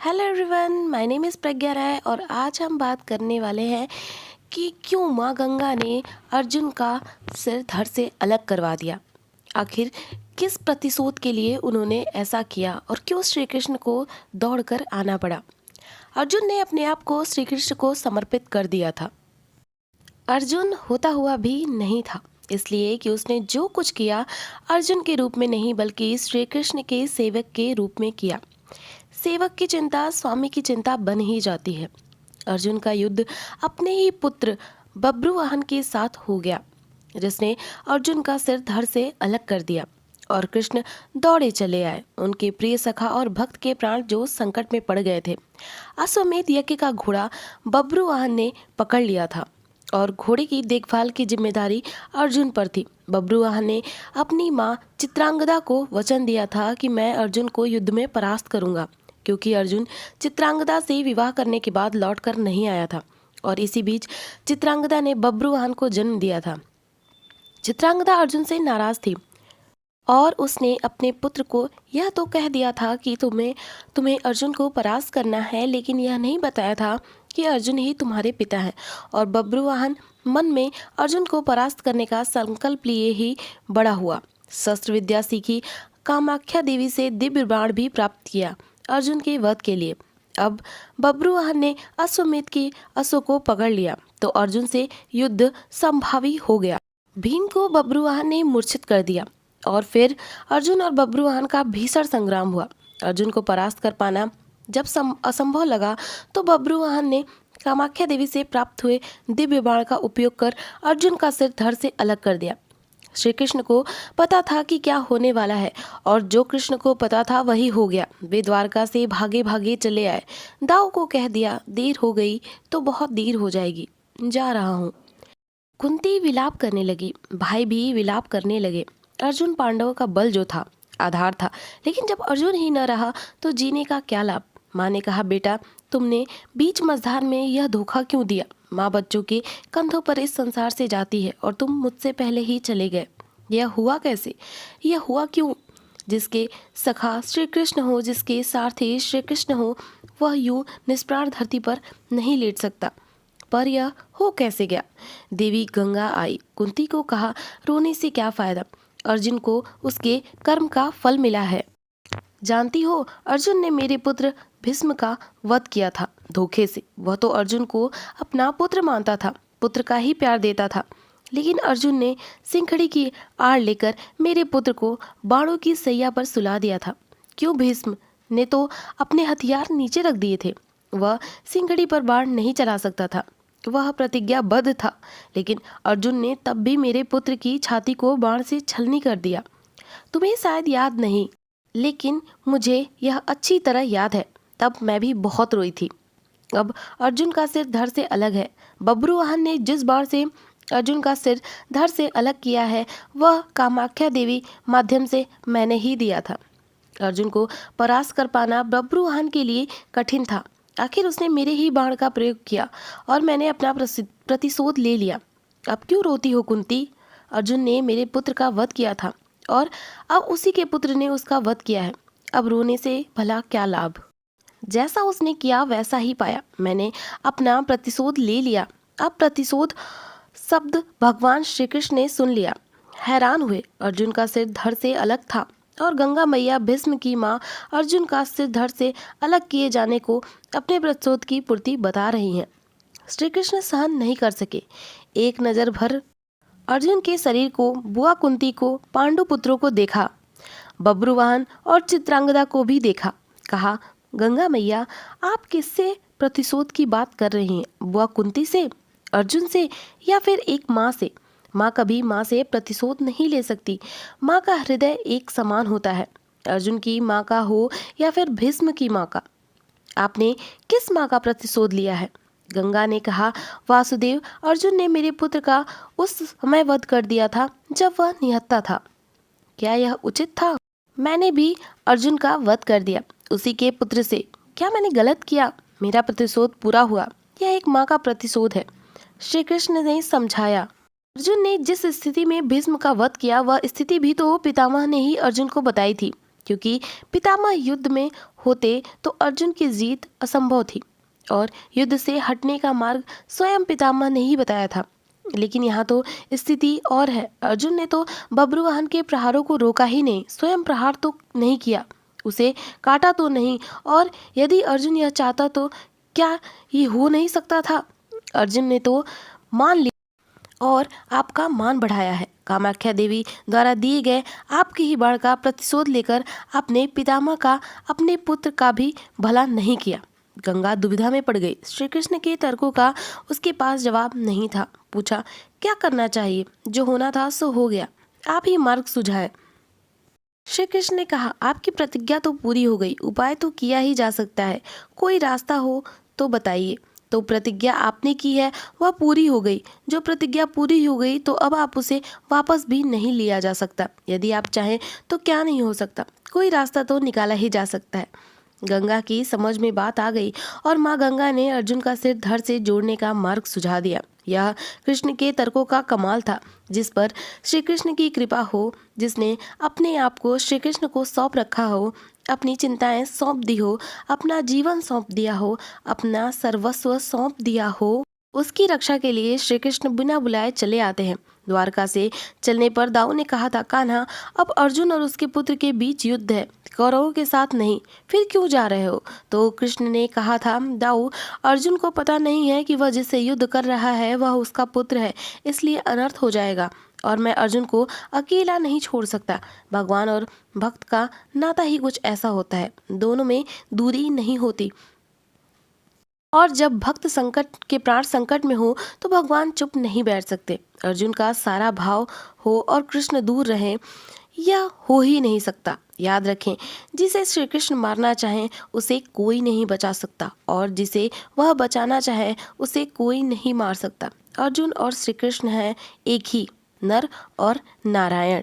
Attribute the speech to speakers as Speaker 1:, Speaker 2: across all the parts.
Speaker 1: Hello everyone, my name is Pragya Rai और आज हम बात करने वाले हैं कि क्यों माँ गंगा ने अर्जुन का सिर धड़ से अलग करवा दिया। आखिर किस प्रतिशोध के लिए उन्होंने ऐसा किया और क्यों श्री कृष्ण को दौड़कर आना पड़ा। अर्जुन ने अपने आप को श्री कृष्ण को समर्पित कर दिया था। अर्जुन होता हुआ भी नहीं था, इसलिए कि उसने जो कुछ किया अर्जुन के रूप में नहीं बल्कि श्री कृष्ण के सेवक के रूप में किया। सेवक की चिंता स्वामी की चिंता बन ही जाती है। अर्जुन का युद्ध अपने ही पुत्र बब्रुवाहन के साथ हो गया, जिसने अर्जुन का सिर धड़ से अलग कर दिया और कृष्ण दौड़े चले आए। उनके प्रिय सखा और भक्त के प्राण जो संकट में पड़ गए थे। अश्वमेध यज्ञ का घोड़ा बब्रुवाहन ने पकड़ लिया था और घोड़े की देखभाल की जिम्मेदारी अर्जुन पर थी। बब्रुवाहन ने अपनी माँ चित्रांगदा को वचन दिया था कि मैं अर्जुन को युद्ध में परास्त करूंगा, क्योंकि अर्जुन चित्रांगदा से विवाह करने के बाद लौटकर नहीं आया था और इसी बीच चित्रांगदा ने बब्रुवाहन को जन्म दिया था। चित्रांगदा अर्जुन से नाराज थी और उसने अपने पुत्र को यह तो कह दिया था कि तुम्हें अर्जुन को परास्त करना है, लेकिन यह नहीं बताया था कि अर्जुन ही तुम्हारे पिता हैं। और बब्रुवाहन मन में अर्जुन को परास्त करने का संकल्प लिए ही बड़ा हुआ। शस्त्र विद्या सीखी, कामाख्या देवी से दिव्य बाण भी प्राप्त किया अर्जुन के वध के लिए। अब बब्रुवाहन ने अश्वमेध के अश्व को पकड़ लिया तो अर्जुन से युद्ध संभावी हो गया। भीम को बब्रुवाहन ने मूर्छित कर दिया और फिर अर्जुन और बब्रुवाहन का भीषण संग्राम हुआ। अर्जुन को परास्त कर पाना जब असंभव लगा तो बब्रुवाहन ने कामाख्या देवी से प्राप्त हुए दिव्य बाण का उपयोग कर अर्जुन का सिर धड़ से अलग कर दिया। श्री कृष्ण को पता था कि क्या होने वाला है और जो कृष्ण को पता था वही हो गया। वे द्वारका से भागे भागे चले आए। दाऊ को कह दिया, देर हो गई तो बहुत देर हो जाएगी, जा रहा हूँ। कुंती विलाप करने लगी, भाई भी विलाप करने लगे। अर्जुन पांडवों का बल जो था आधार था, लेकिन जब अर्जुन ही न रहा तो जीने का क्या लाभ। माँ ने कहा, बेटा तुमने बीच मझधार में यह धोखा क्यों दिया। माँ बच्चों के कंधों पर इस संसार से जाती है और तुम मुझसे पहले ही चले गए। यह हुआ कैसे, यह हुआ क्यों। जिसके सखा श्री कृष्ण हो, जिसके सारथी श्री कृष्ण हो, वह यूं निष्प्राण धरती पर नहीं लेट सकता। पर यह हो कैसे गया। देवी गंगा आई, कुंती को कहा, रोने से क्या फायदा, अर्जुन को उसके कर्म का फल मिला है। जानती हो, अर्जुन ने मेरे पुत्र भीष्म का वध किया था धोखे से। वह तो अर्जुन को अपना पुत्र मानता था, पुत्र का ही प्यार देता था, लेकिन अर्जुन ने सिंखड़ी की आड़ लेकर मेरे पुत्र को बाणों की सैया पर सुला दिया था। क्यों, भीष्म ने तो अपने हथियार नीचे रख दिए थे। वह सिंखड़ी पर बाण नहीं चला सकता था, वह प्रतिज्ञाबद्ध था, लेकिन अर्जुन ने तब भी मेरे पुत्र की छाती को बाण से छलनी कर दिया। तुम्हें शायद याद नहीं, लेकिन मुझे यह अच्छी तरह याद है। तब मैं भी बहुत रोई थी। अब अर्जुन का सिर धड़ से अलग है। बब्रुवाहन ने जिस बाण से अर्जुन का सिर धड़ से अलग किया है वह कामाख्या देवी माध्यम से मैंने ही दिया था। अर्जुन को परास्त कर पाना बब्रुवाहन के लिए कठिन था। आखिर उसने मेरे ही बाण का प्रयोग किया और मैंने अपना प्रतिशोध ले लिया। अब क्यों रोती हो कुंती। अर्जुन ने मेरे पुत्र का वध किया था और अब उसी के पुत्र ने उसका वध किया है। अब रोने से भला क्या लाभ। जैसा उसने किया वैसा ही पाया। मैंने अपना प्रतिशोध ले लिया। अब प्रतिशोध शब्द भगवान श्री कृष्ण ने सुन लिया। हैरान हुए। अर्जुन का सिर धड़ से अलग था और गंगा मैया भीष्म की माँ अर्जुन का सिर धड़ से अलग किए जाने को अपने प्रतिशोध की पूर्ति बता रही हैं। श्री कृष्ण सहन नहीं कर सके। एक नज़र भर अर्जुन के शरीर को, बुआ कुंती को, पांडु पुत्रों को देखा, बब्रुवाहन और चित्रांगदा को भी देखा। कहा, गंगा मैया आप किससे प्रतिशोध की बात कर रही हैं। बुआ कुंती से, अर्जुन से, या फिर एक माँ से। माँ कभी माँ से प्रतिशोध नहीं ले सकती। माँ का हृदय एक समान होता है, अर्जुन की माँ का हो या फिर भीष्म की माँ का। आपने किस माँ का प्रतिशोध लिया है। गंगा ने कहा, वासुदेव, अर्जुन ने मेरे पुत्र का उस समय वध कर दिया था जब वह निहत्था था। क्या यह उचित था। मैंने भी अर्जुन का वध कर दिया उसी के पुत्र से। क्या मैंने गलत किया। मेरा प्रतिशोध पूरा हुआ। यह एक माँ का प्रतिशोध है। श्री कृष्ण ने समझाया। अर्जुन ने जिस स्थिति में भीष्म का वध किया वह स्थिति भी तो पितामह ने ही अर्जुन को बताई थी, क्योंकि पितामह युद्ध में होते तो अर्जुन की जीत असंभव थी और युद्ध से हटने का मार्ग स्वयं पितामह ने ही बताया था। लेकिन यहाँ तो स्थिति और है। अर्जुन ने तो बब्रुवाहन के प्रहारों को रोका ही नहीं, स्वयं प्रहार तो नहीं किया, उसे काटा तो नहीं। और यदि अर्जुन यह चाहता तो क्या ये हो नहीं सकता था? अर्जुन ने तो मान लिया और आपका मान बढ़ाया है। कामाख्या देवी द्वारा दिए गए आपके ही बाण का प्रतिशोध लेकर आपने पितामह का, अपने पुत्र का भी भला नहीं किया। गंगा दुविधा में पड़ गई। श्री कृष्ण के तर्कों का उसके पास जवाब नहीं था। पूछा, क्या करना चाहिए? जो होना था सो हो गया, आप ही मार्ग सुझाए। श्री कृष्ण ने कहा, आपकी प्रतिज्ञा तो पूरी हो गई, उपाय तो किया ही जा सकता है, कोई रास्ता हो तो बताइए। तो प्रतिज्ञा आपने की है वह पूरी हो गई। जो प्रतिज्ञा पूरी हो गई तो अब आप उसे वापस भी नहीं लिया जा सकता। यदि आप चाहें तो क्या नहीं हो सकता, कोई रास्ता तो निकाला ही जा सकता है। गंगा की समझ में बात आ गई और माँ गंगा ने अर्जुन का सिर धड़ से जोड़ने का मार्ग सुझा दिया। यह कृष्ण के तर्कों का कमाल था, जिस पर श्री कृष्ण की कृपा हो, जिसने अपने आप को श्री कृष्ण को सौंप रखा हो, अपनी चिंताएं सौंप दी हो, अपना जीवन सौंप दिया हो, अपना सर्वस्व सौंप दिया हो, उसकी रक्षा के लिए श्री कृष्ण बिना बुलाए चले आते हैं। द्वारका से चलने पर दाऊ ने कहा था, कान्हा अब अर्जुन और उसके पुत्र के बीच युद्ध है, कौरवों के साथ नहीं, फिर क्यों जा रहे हो? तो कृष्ण ने कहा था, दाऊ अर्जुन को पता नहीं है कि वह जिससे युद्ध कर रहा है वह उसका पुत्र है, इसलिए अनर्थ हो जाएगा और मैं अर्जुन को अकेला नहीं छोड़ सकता। भगवान और भक्त का नाता ही कुछ ऐसा होता है, दोनों में दूरी नहीं होती। और जब भक्त संकट के प्राण संकट में हो तो भगवान चुप नहीं बैठ सकते। अर्जुन का सारा भाव हो और कृष्ण दूर रहे, यह हो ही नहीं सकता। याद रखें, जिसे श्री कृष्ण मारना चाहे उसे कोई नहीं बचा सकता और जिसे वह बचाना चाहे उसे कोई नहीं मार सकता। अर्जुन और श्री कृष्ण हैं एक ही, नर और नारायण।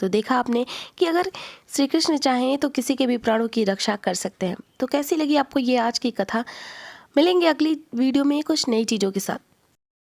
Speaker 1: तो देखा आपने कि अगर श्री कृष्ण चाहें तो किसी के भी प्राणों की रक्षा कर सकते हैं। तो कैसी लगी आपको ये आज की कथा? मिलेंगे अगली वीडियो में कुछ नई चीज़ों के साथ।